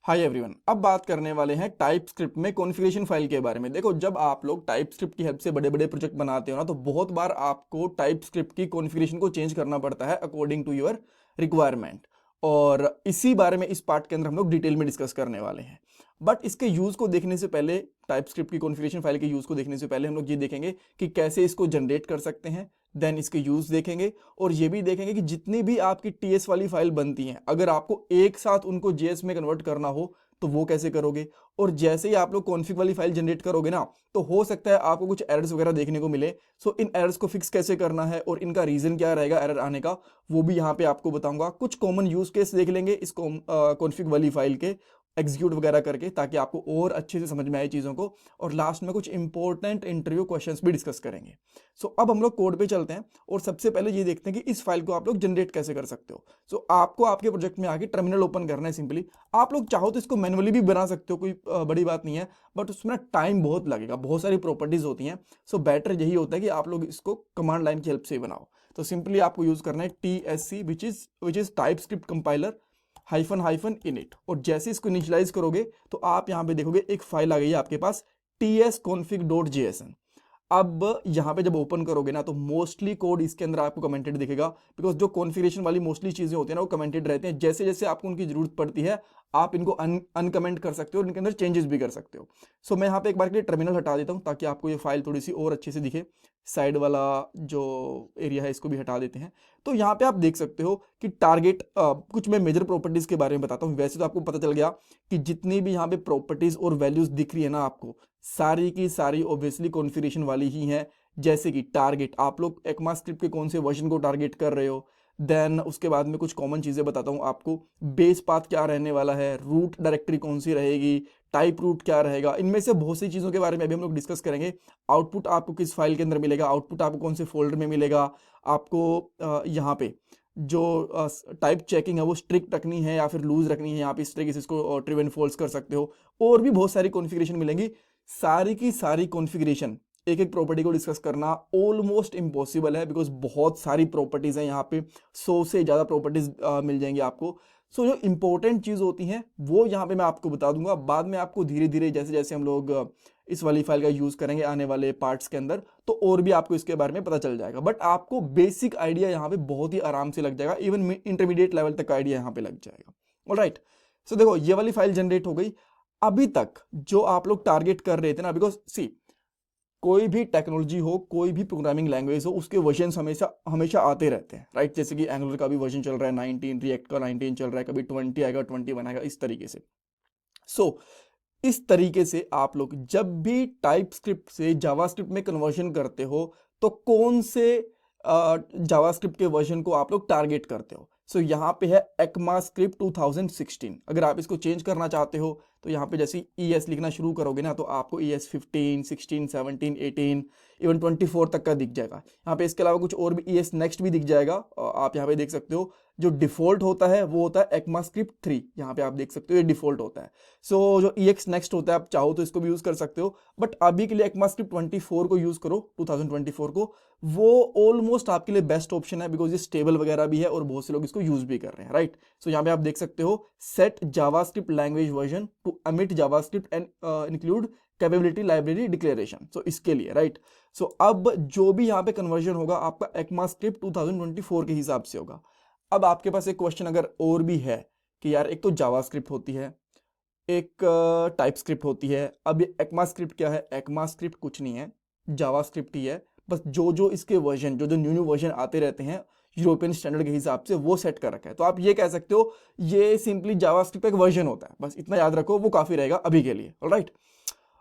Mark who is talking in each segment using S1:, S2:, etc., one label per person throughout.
S1: Hi everyone, अब बात करने वाले हैं टाइपस्क्रिप्ट में कॉन्फ़िगरेशन फाइल के बारे में। देखो, जब आप लोग टाइपस्क्रिप्ट की हेल्प से बड़े बड़े प्रोजेक्ट बनाते हो ना, तो बहुत बार आपको टाइपस्क्रिप्ट की कॉन्फ़िगरेशन को चेंज करना पड़ता है अकॉर्डिंग टू योर रिक्वायरमेंट। और इसी बारे में इस पार्ट के अंदर हम लोग डिटेल में डिस्कस करने वाले हैं। बट इसके यूज़ को देखने से पहले, टाइपस्क्रिप्ट की कॉन्फ़िगरेशन फाइल के यूज़ को देखने से पहले हम लोग ये देखेंगे कि कैसे इसको जनरेट कर सकते हैं। देन इसके यूज़ देखेंगे और ये भी देखेंगे कि जितनी भी आपकी टीएस वाली फाइल बनती हैं, अगर आपको एक साथ उनको जेएस में कन्वर्ट करना हो तो वो कैसे करोगे। और जैसे ही आप लोग कॉन्फ़िग वाली फाइल जनरेट करोगे ना, तो हो सकता है आपको कुछ एरर्स वगैरह देखने को मिले। सो इन एरर्स को फिक्स कैसे करना है और इनका रीज़न क्या रहेगा एरर आने का, वो भी यहाँ पे आपको बताऊंगा। कुछ कॉमन यूज़ केस देख लेंगे इस कॉन्फ़िग वाली फाइल के एग्जीक्यूट वगैरह करके, ताकि आपको और अच्छे से समझ में आए चीज़ों को। और लास्ट में कुछ इंपॉर्टेंट इंटरव्यू क्वेश्चंस भी डिस्कस करेंगे। सो अब हम लोग कोड पे चलते हैं और सबसे पहले ये देखते हैं कि इस फाइल को आप लोग जनरेट कैसे कर सकते हो। सो आपको आपके प्रोजेक्ट में आके टर्मिनल ओपन करना है सिंपली। आप लोग चाहो तो इसको मैनुअली भी बना सकते हो, कोई बड़ी बात नहीं है, बट उसमें टाइम बहुत लगेगा, बहुत सारी प्रॉपर्टीज होती हैं। सो बेटर यही होता है कि आप लोग इसको कमांड लाइन की हेल्प से ही बनाओ। तो सिंपली आपको यूज करना है TSC which is TypeScript compiler hyphen hyphen init. और जैसे इसको इनिशियलाइज करोगे तो आप यहाँ पे देखोगे एक फाइल आ गई है आपके पास tsconfig.jsn। अब यहाँ पे जब ओपन करोगे ना, तो मोस्टली कोड इसके अंदर आपको कमेंटेड दिखेगा, बिकॉज जो कॉन्फ़िगरेशन वाली मोस्टली चीज़ें होती हैं ना, वो कमेंटेड रहते हैं। जैसे जैसे आपको उनकी जरूरत पड़ती है, आप इनको अनकमेंट कर सकते हो और इनके अंदर चेंजेस भी कर सकते हो। सो मैं यहाँ पे एक बार के लिए टर्मिनल हटा देता हूँ ताकि आपको ये फाइल थोड़ी सी और अच्छे से दिखे। साइड वाला जो एरिया है इसको भी हटा देते हैं। तो यहाँ पे आप देख सकते हो कि टारगेट, कुछ मैं मेजर प्रॉपर्टीज़ के बारे में बताता हूँ। वैसे तो आपको पता चल गया कि जितनी भी यहाँ पे प्रॉपर्टीज़ और वैल्यूज़ दिख रही है ना आपको, सारी की सारी ऑब्वियसली कॉन्फ़िगरेशन वाली ही हैं। जैसे कि टारगेट, आप लोग ECMAScript के कौन से वर्जन को टारगेट कर रहे हो। देन उसके बाद में कुछ कॉमन चीज़ें बताता हूँ आपको। बेस पाथ क्या रहने वाला है, रूट डायरेक्टरी कौन सी रहेगी, टाइप रूट क्या रहेगा, इनमें से बहुत सी चीज़ों के बारे में अभी हम लोग डिस्कस करेंगे। आउटपुट आपको किस फाइल के अंदर मिलेगा, आउटपुट आपको कौन से फोल्डर में मिलेगा, आपको यहाँ पे जो टाइप चेकिंग है वो स्ट्रिक्ट रखनी है या फिर लूज रखनी है, यहाँ पे इस तरीके से इसको ट्रू एंड फॉल्स कर सकते हो। और भी बहुत सारी कॉन्फ़िगरेशन मिलेंगी। सारी की सारी कॉन्फ़िगरेशन एक एक प्रॉपर्टी को डिस्कस करना ऑलमोस्ट इम्पॉसिबल है, बिकॉज बहुत सारी प्रॉपर्टीज़ हैं यहाँ पे। 100 से ज़्यादा प्रॉपर्टीज़ मिल जाएंगी आपको। सो जो इंपॉर्टेंट चीज़ होती हैं वो यहाँ पे मैं आपको बता दूंगा। बाद में आपको धीरे धीरे जैसे जैसे हम लोग इस वाली फाइल का यूज़ करेंगे आने वाले पार्ट्स के अंदर, तो और भी आपको इसके बारे में पता चल जाएगा। बट आपको बेसिक आइडिया यहाँ पे बहुत ही आराम से लग जाएगा, इवन इंटरमीडिएट लेवल तक का आइडिया यहाँ पे लग जाएगा। ऑलराइट, सो देखो ये वाली फाइल जनरेट हो गई। अभी तक जो आप लोग टारगेट कर रहे थे ना, बिकॉज सी, कोई भी टेक्नोलॉजी हो, कोई भी प्रोग्रामिंग लैंग्वेज हो, उसके वर्जन हमेशा हमेशा आते रहते हैं, राइट। जैसे कि एंगुलर का भी वर्जन चल रहा है 19, रिएक्ट का 19 चल रहा है, कभी 20 आएगा, 21 आएगा, इस तरीके से। सो इस तरीके से आप लोग जब भी टाइपस्क्रिप्ट से जावास्क्रिप्ट में कन्वर्जन करते हो, तो कौन से जावास्क्रिप्ट के वर्जन को आप लोग टारगेट करते हो। सो यहाँ पे है ECMAScript 2016। अगर आप इसको चेंज करना चाहते हो तो यहाँ पे जैसे ES लिखना शुरू करोगे ना, तो आपको ES 15, 16, 17, 18, इवन 24 तक का दिख जाएगा। यहाँ पे इसके अलावा कुछ और भी ES नेक्स्ट भी दिख जाएगा। आप यहाँ पे देख सकते हो जो डिफॉल्ट होता है वो होता है ECMAScript 3। यहाँ पे आप देख सकते हो ये डिफॉल्ट होता है। सो जो EX नेक्स्ट होता है, आप चाहो तो इसको भी यूज़ कर सकते हो, बट अभी के लिए ECMAScript 24 को यूज़ करो, 2024 को। वो ऑलमोस्ट आपके लिए बेस्ट ऑप्शन है, बिकॉज ये स्टेबल वगैरह भी है और बहुत से लोग इसको यूज़ भी कर रहे हैं, राइट। सो यहाँ पे आप देख सकते हो set JavaScript language version to emit JavaScript and include capability library declaration. So इसके लिए, राइट। सो अब जो भी यहाँ पे कन्वर्जन होगा आपका ECMAScript 2024 के हिसाब से होगा। अब आपके पास एक क्वेश्चन अगर और भी है कि यार, एक तो जावास्क्रिप्ट होती है, एक टाइपस्क्रिप्ट होती है, अब ये ECMAScript क्या है। ECMAScript कुछ नहीं है, जावास्क्रिप्ट ही है। बस जो जो इसके वर्जन, जो जो न्यू न्यू वर्जन आते रहते हैं यूरोपियन स्टैंडर्ड के हिसाब से, वो सेट कर रखा है। तो आप ये कह सकते हो ये सिंपली जावास्क्रिप्ट का एक वर्जन होता है, बस इतना याद रखो, वो काफ़ी रहेगा अभी के लिए। ऑलराइट,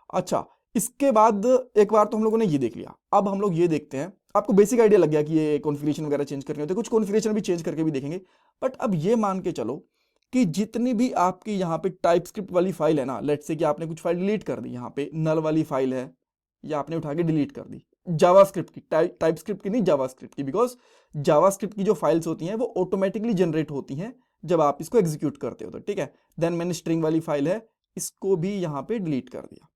S1: अच्छा, इसके बाद एक बार तो हम लोगों ने ये देख लिया। अब हम लोग ये देखते हैं, आपको बेसिक आइडिया लग गया कि ये कॉन्फ़िगरेशन वगैरह चेंज करके होते हैं, कुछ कॉन्फ़िगरेशन भी चेंज करके भी देखेंगे। बट अब ये मान के चलो कि जितनी भी आपकी यहाँ पे टाइपस्क्रिप्ट वाली फाइल है ना, लेट्स से कि आपने कुछ फाइल डिलीट कर दी, यहाँ पे नल वाली फाइल है, या आपने उठा के डिलीट कर दी, जावास्क्रिप्ट की, टाइपस्क्रिप्ट की नहीं, जावास्क्रिप्ट की। बिकॉज जावास्क्रिप्ट की जो फाइल्स होती हैं वो ऑटोमेटिकली जनरेट होती हैं जब आप इसको एग्जीक्यूट करते हो, तो ठीक है। देन मैंने स्ट्रिंग वाली फाइल है, इसको भी यहाँ पे डिलीट कर दिया।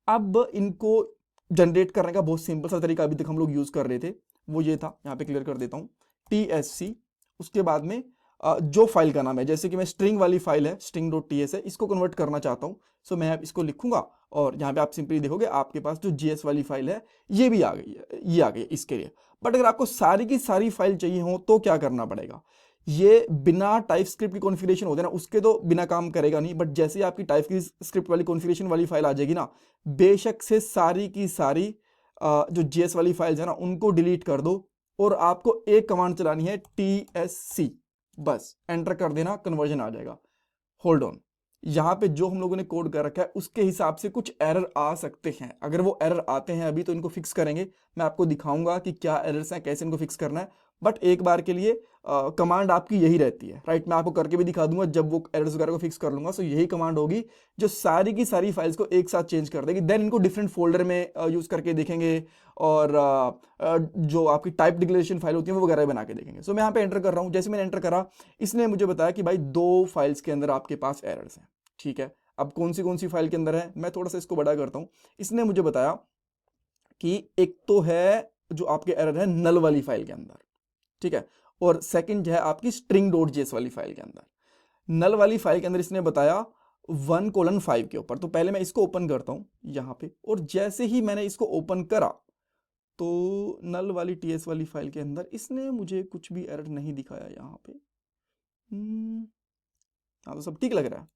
S1: अब इनको जनरेट करने का बहुत सिंपल सा तरीका अभी तक हम लोग यूज कर रहे थे, वो ये था, यहाँ पे क्लियर कर देता हूँ। TSC, उसके बाद में जो फाइल का नाम है, जैसे कि मैं स्ट्रिंग वाली फाइल है, स्ट्रिंग डॉट टी एस है, इसको कन्वर्ट करना चाहता हूँ। सो मैं अब इसको लिखूंगा और यहाँ पे आप सिंपली देखोगे आपके पास जो जीएस वाली फाइल है ये भी आ गई है, ये आ गई है इसके लिए। बट अगर आपको सारी की सारी फाइल चाहिए हो तो क्या करना पड़ेगा, ये बिना टाइप स्क्रिप्ट की कॉन्फ़िगरेशन होते हैं ना उसके तो बिना काम करेगा नहीं, बट जैसे ही आपकी टाइप की स्क्रिप्ट वाली कॉन्फ़िगरेशन वाली फाइल आ जाएगी ना, बेशक से सारी की सारी जो जीएस वाली फाइल्स है ना उनको डिलीट कर दो और आपको एक कमांड चलानी है TSC, बस एंटर कर देना, कन्वर्जन आ जाएगा। होल्ड ऑन, यहाँ पे जो हम लोगों ने कोड कर रखा है उसके हिसाब से कुछ एरर आ सकते हैं। अगर वो एरर आते हैं अभी तो इनको फिक्स करेंगे, मैं आपको दिखाऊंगा कि क्या एरर्स हैं, कैसे इनको फिक्स करना है। बट एक बार के लिए कमांड आपकी यही रहती है, राइट। मैं आपको करके भी दिखा दूंगा जब वो एरर्स वगैरह को फिक्स कर लूंगा। सो यही कमांड होगी जो सारी की सारी फाइल्स को एक साथ चेंज कर देगी। देन इनको डिफरेंट फोल्डर में यूज करके देखेंगे और जो आपकी टाइप डिक्लेरेशन फाइल होती है वो वगैरह बना के देखेंगे। सो मैं यहाँ पे एंटर कर रहा हूँ। जैसे मैंने एंटर करा, इसने मुझे बताया कि भाई 2 फाइल्स के अंदर आपके पास एरर्स हैं, ठीक है। अब कौन सी फाइल के अंदर है, मैं थोड़ा सा इसको बड़ा करता हूं। इसने मुझे बताया कि एक तो है जो आपके एरर है नल वाली फाइल के अंदर, ठीक है, और सेकंड है आपकी स्ट्रिंग डॉट जेएस वाली फाइल के अंदर। नल वाली फाइल के अंदर इसने बताया 1:5 के ऊपर। तो पहले मैं इसको ओपन करता हूं यहां पे, और जैसे ही मैंने इसको ओपन करा तो नल वाली टीएस वाली फाइल के अंदर इसने मुझे कुछ भी एरर नहीं दिखाया यहां पे। हाँ तो सब ठीक लग रहा है।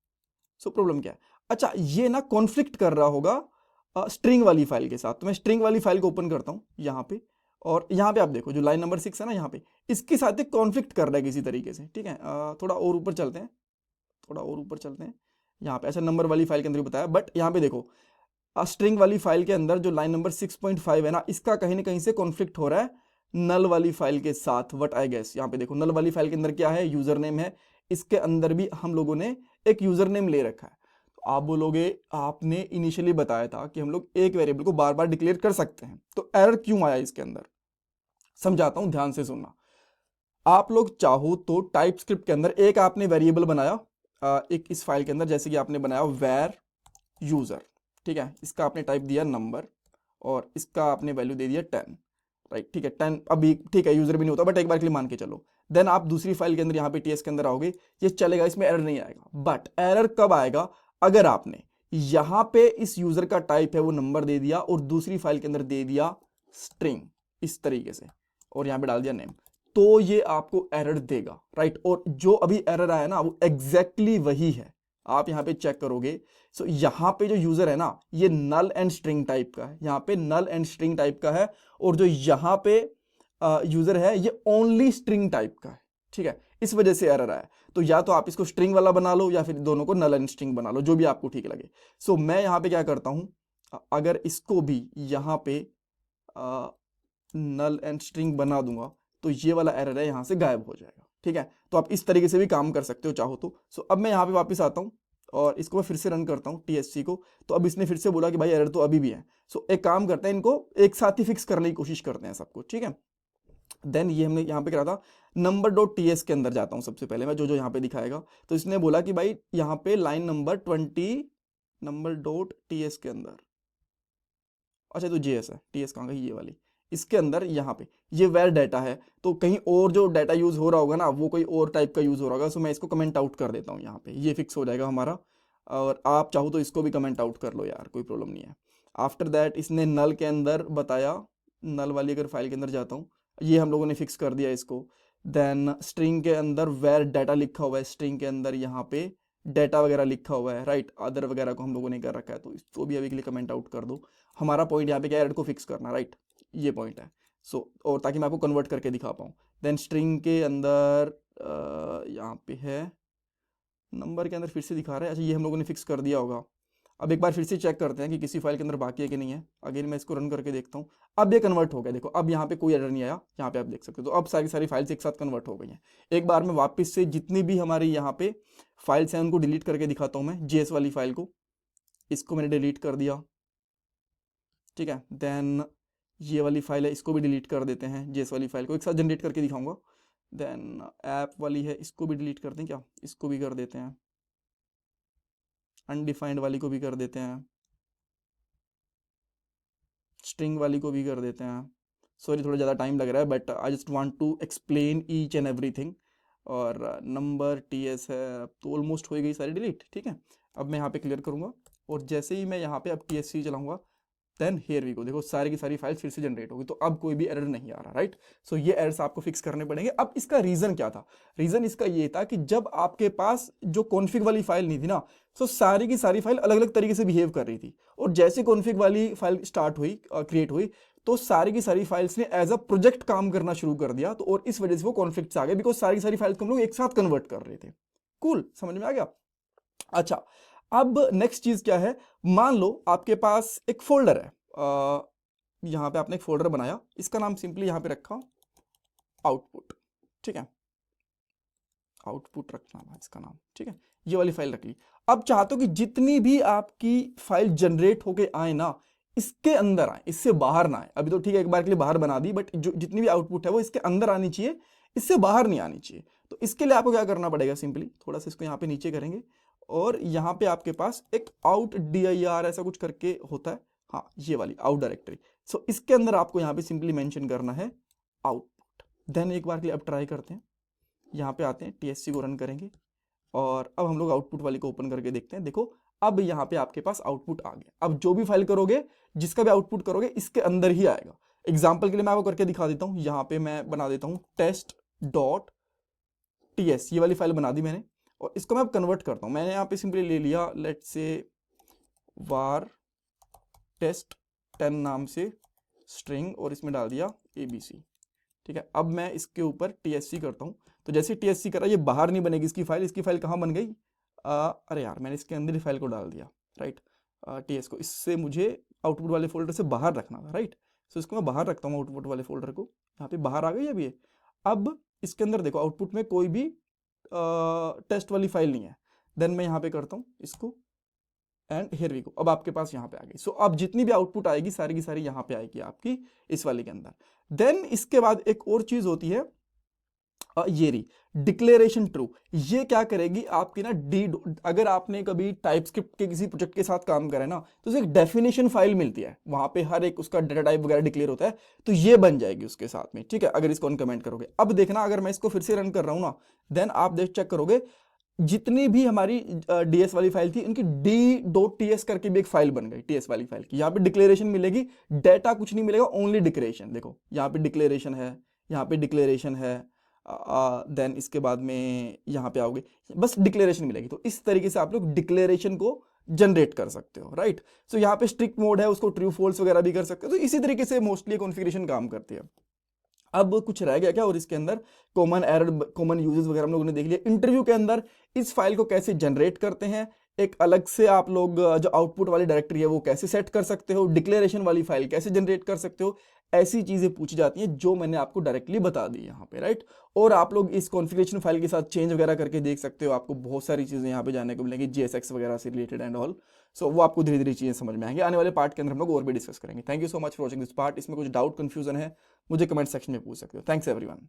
S1: सो प्रॉब्लम क्या है, अच्छा ये ना कॉन्फ्लिक्ट कर रहा होगा स्ट्रिंग वाली फाइल के साथ। तो मैं स्ट्रिंग वाली फाइल को ओपन करता हूँ यहाँ पे, और यहाँ पे आप देखो जो लाइन नंबर 6 है ना यहाँ पे, इसके साथ एक कॉन्फ्लिक्ट कर रहा है किसी तरीके से, ठीक है। थोड़ा और ऊपर चलते हैं, थोड़ा और ऊपर चलते हैं। यहाँ पे ऐसा नंबर वाली फाइल के अंदर भी बताया, बट यहाँ पे देखो स्ट्रिंग वाली फाइल के अंदर जो लाइन नंबर 6.5 है ना, इसका कहीं ना कहीं से कॉन्फ्लिक्ट हो रहा है नल वाली फाइल के साथ। वट आई गेस, यहाँ पे देखो नल वाली फाइल के अंदर क्या है, यूजर नेम है, इसके अंदर भी हम लोगों ने एक यूजर नेम ले रखा है। तो आप बोलोगे आपने इनिशियली बताया था कि हम लोग एक वेरिएबल को बार बार डिक्लेयर कर सकते हैं, तो एरर क्यों आया इसके अंदर, समझाता हूं, ध्यान से सुनना। आप लोग चाहो तो टाइप स्क्रिप्ट के अंदर एक आपने वेरिएबल बनाया, एक इस फाइल के अंदर, जैसे कि आपने बनाया वेर यूजर, ठीक है, इसका आपने टाइप दिया नंबर और इसका आपने वैल्यू दे दिया 10, राइट, ठीक है। 10 अभी ठीक है, यूजर भी नहीं होता, बट एक बार के लिए मान के चलो। देन आप दूसरी फाइल के अंदर यहाँ पे टीएस के अंदर आओगे, ये चलेगा, इसमें एरर नहीं आएगा। बट एरर कब आएगा, अगर आपने यहाँ पे इस यूजर का टाइप है वो नंबर दे दिया और दूसरी फाइल के अंदर दे दिया स्ट्रिंग इस तरीके से, और यहाँ पे डाल दिया नेम, तो ये आपको एरर देगा, राइट। और जो अभी एरर आया ना वो एग्जैक्टली वही है, आप यहाँ पे चेक करोगे। सो यहाँ पे जो यूजर है ना ये नल एंड स्ट्रिंग टाइप का है, यहाँ पे नल एंड स्ट्रिंग टाइप का है, और जो यहाँ पे यूजर है ये ओनली स्ट्रिंग टाइप का है, ठीक है। इस वजह से एरर आया। तो या तो आप इसको स्ट्रिंग वाला बना लो या फिर दोनों को नल एंड स्ट्रिंग बना लो, जो भी आपको ठीक लगे। सो मैं यहाँ पे क्या करता हूँ, अगर इसको भी यहाँ पे नल एंड स्ट्रिंग बना दूंगा तो ये वाला एरर है यहाँ से गायब हो जाएगा, ठीक है। तो आप इस तरीके से भी काम कर सकते हो चाहो तो। सो अब मैं यहाँ पे वापस आता हूँ और इसको मैं फिर से रन करता हूँ TSC को। तो अब इसने फिर से बोला कि भाई एरर तो अभी भी है। सो एक काम करते हैं, इनको एक साथ ही फिक्स करने की कोशिश करते हैं सबको, ठीक है। देन ये हमने यहाँ पे करा था नंबर डॉट टीएस के अंदर जाता हूँ सबसे पहले मैं, जो जो यहाँ पे दिखाएगा। तो इसने बोला कि भाई यहाँ पे line number 20 number dot TS के अंदर, अच्छा तो जेएस है, टीएस कहाँ गई, ये वाली, इसके अंदर यहाँ पे ये वेर डाटा है। तो कहीं और जो डाटा यूज हो रहा होगा ना वो कोई और टाइप का यूज हो रहा होगा। सो मैं इसको कमेंट आउट कर देता हूँ यहाँ पे, ये फिक्स हो जाएगा हमारा। और आप चाहो तो इसको भी कमेंट आउट कर लो यार, कोई प्रॉब्लम नहीं है। आफ्टर दैट इसने नल के अंदर बताया, नल वाली अगर फाइल के अंदर जाता हूँ, ये हम लोगों ने फिक्स कर दिया इसको। देन स्ट्रिंग के अंदर वेर डाटा लिखा हुआ है, स्ट्रिंग के अंदर यहाँ पे डाटा वगैरह लिखा हुआ है, राइट। अदर वगैरह को हम लोगों ने कर रखा है, तो इसको भी अभी के लिए कमेंट आउट कर दो। हमारा पॉइंट यहाँ पे क्या है, एरर को फिक्स करना, राइट, ये पॉइंट है। सो और ताकि मैं आपको कन्वर्ट करके दिखा पाऊँ। देन स्ट्रिंग के अंदर यहाँ पे है, नंबर के अंदर फिर से दिखा रहा है, अच्छा ये हम लोगों ने फिक्स कर दिया होगा। अब एक बार फिर से चेक करते हैं कि किसी फाइल के अंदर बाकी है कि नहीं है। अगेन मैं इसको रन करके देखता हूँ, अब ये कन्वर्ट हो गया, देखो अब यहाँ पे कोई एरर नहीं आया, यहाँ पे आप देख सकते हो। तो अब सारी सारी फाइल्स एक साथ कन्वर्ट हो गई हैं। एक बार मैं वापस से जितनी भी हमारी यहाँ पे फाइल्स हैं उनको डिलीट करके दिखाता हूँ मैं। जेएस वाली फाइल को, इसको मैंने डिलीट कर दिया, ठीक है। देन ये वाली फाइल है, इसको भी डिलीट कर देते हैं, जेएस वाली फाइल को एक साथ जनरेट करके दिखाऊंगा। देन ऐप वाली है, इसको भी डिलीट कर दें क्या, इसको भी कर देते हैं। अनडिफाइंड वाली को भी कर देते हैं, स्ट्रिंग वाली को भी कर देते हैं। सॉरी थोड़ा ज़्यादा टाइम लग रहा है, but I just want to explain each and everything. और नंबर TS है, अब तो ऑलमोस्ट हो गई सारी डिलीट। ठीक है, अब मैं यहाँ पे क्लियर करूँगा और जैसे ही मैं यहाँ पे अब TSC चलाऊंगा देन हियर वी गो, देखो सारी की सारी फाइल्स फिर से जनरेट होगी, तो अब कोई भी एरर नहीं आ रहा, राइट। सो ये एरर्स आपको फिक्स करने पड़ेंगे। अब इसका रीजन क्या था? रीजन इसका ये था कि जब आपके पास जो कॉन्फ़िग वाली फाइल नहीं थी ना, सो सारी की सारी फाइल अलग अलग तरीके से बिहेव कर रही थी, और जैसे कॉन्फ़िग वाली फाइल स्टार्ट हुई, क्रिएट हुई, तो सारी की सारी फाइल्स ने एज अ प्रोजेक्ट काम करना शुरू कर दिया, तो और इस वजह से वो कॉन्फ्लिक्ट्स आ गए, बिकॉज सारी की सारी फाइल्स को हम लोग एक साथ कन्वर्ट कर रहे थे। कूल, समझ में आ गया? अच्छा, अब नेक्स्ट चीज क्या है, मान लो आपके पास एक फोल्डर है, यहां पे आपने एक फोल्डर बनाया, इसका नाम सिंपली यहां पे रखा आउटपुट। ठीक है, आउटपुट रखना है इसका नाम। ठीक है, ये वाली फाइल रख ली। अब चाहते हो कि जितनी भी आपकी फाइल जनरेट होके आए ना, इसके अंदर आए, इससे बाहर ना आए। अभी तो ठीक है, एक बार के लिए बाहर बना दी, बट जो जितनी भी आउटपुट है वो इसके अंदर आनी चाहिए, इससे बाहर नहीं आनी चाहिए। तो इसके लिए आपको क्या करना पड़ेगा, सिंपली थोड़ा सा इसको यहाँ पे नीचे करेंगे, और यहाँ पे आपके पास एक आउट dir ऐसा कुछ करके होता है, हाँ ये वाली आउट डायरेक्टरी। सो इसके अंदर आपको यहाँ पे सिंपली मेंशन करना है आउटपुट। देन एक बार के लिए अब ट्राई करते हैं, यहाँ पे आते हैं, TSC को रन करेंगे, और अब हम लोग आउटपुट वाली को ओपन करके देखते हैं। देखो अब यहाँ पे आपके पास आउटपुट आ गया। अब जो भी फाइल करोगे, जिसका भी आउटपुट करोगे, इसके अंदर ही आएगा। एग्जाम्पल के लिए मैं आपको करके दिखा देता हूँ, यहाँ पे मैं बना देता हूँ test.ts, ये वाली फाइल बना दी मैंने, और इसको मैं अब कन्वर्ट करता हूँ। मैंने यहाँ पे सिंपली ले लिया, लेट्स से var test 10 नाम से स्ट्रिंग, और इसमें डाल दिया ABC। ठीक है, अब मैं इसके ऊपर TSC करता हूँ, तो जैसे TSC करा, ये बाहर नहीं बनेगी इसकी फाइल। इसकी फाइल कहाँ बन गई? अरे यार, मैंने इसके अंदर ही फाइल को डाल दिया, राइट। TS को, इससे मुझे आउटपुट वाले फोल्डर से बाहर रखना था, राइट। सो इसको मैं बाहर रखता हूँ, आउटपुट वाले फोल्डर को। यहाँ पे बाहर आ गई अभी ये। अब इसके अंदर देखो, आउटपुट में कोई भी टेस्ट वाली फाइल नहीं है। देन मैं यहाँ पे करता हूँ इसको, एंड हियर वी गो, अब आपके पास यहाँ पे आ गई। सो अब जितनी भी आउटपुट आएगी, सारी की सारी यहाँ पे आएगी आपकी इस वाले के अंदर। देन इसके बाद एक और चीज होती है, ये रही डिक्लेरेशन ट्रू। ये क्या करेगी आपकी ना, अगर आपने कभी टाइपस्क्रिप्ट के किसी प्रोजेक्ट के साथ काम करा है ना, तो उसे एक डेफिनेशन फाइल मिलती है, वहां पे हर एक उसका डेटा टाइप वगैरह डिक्लेयर होता है, तो ये बन जाएगी उसके साथ में। ठीक है, अगर इसको कमेंट करोगे। अब देखना, अगर मैं इसको फिर से रन कर रहा हूं ना, देन आप चेक करोगे, जितनी भी हमारी DS वाली फाइल थी, उनकी d.ts करके भी एक फाइल बन गई, TS वाली फाइल की। यहाँ पे डिक्लेरेशन मिलेगी, डेटा कुछ नहीं मिलेगा, ओनली डिक्लेरेशन। देखो यहाँ पे डिक्लेरेशन है, यहाँ पे डिक्लेरेशन है, देन इसके बाद में यहाँ पे आओगे, बस डिक्लेरेशन मिलेगी। तो इस तरीके से आप लोग डिक्लेरेशन को जनरेट कर सकते हो, राइट। सो यहाँ पे स्ट्रिक्ट मोड है, उसको ट्रू फॉल्स वगैरह भी कर सकते हो। तो इसी तरीके से मोस्टली कॉन्फ़िगरेशन काम करती है। अब कुछ रह गया क्या? और इसके अंदर कॉमन एरर, कॉमन यूजेस वगैरह हम लोगों ने देख लिया। इंटरव्यू के अंदर इस फाइल को कैसे जनरेट करते हैं, एक अलग से आप लोग जो आउटपुट वाली डायरेक्टरी है वो कैसे सेट कर सकते हो, डिक्लेरेशन वाली फाइल कैसे जनरेट कर सकते हो, ऐसी चीजें पूछी जाती हैं जो मैंने आपको डायरेक्टली बता दी यहाँ पे, राइट। और आप लोग इस कॉन्फ़िगरेशन फाइल के साथ चेंज वगैरह करके देख सकते हो, आपको बहुत सारी चीजें यहाँ पे जानने को मिलेंगी, JSX वगैरह से रिलेटेड एंड ऑल। सो वो आपको धीरे धीरे चीजें समझ में आएंगे। आने वाले पार्ट के अंदर हम लोग और भी डिस्कस करेंगे। Thank you so much for watching this part. इसमें कुछ डाउट, कंफ्यूजन है, मुझे कमेंट सेक्शन में पूछ सकते हो। Thanks everyone.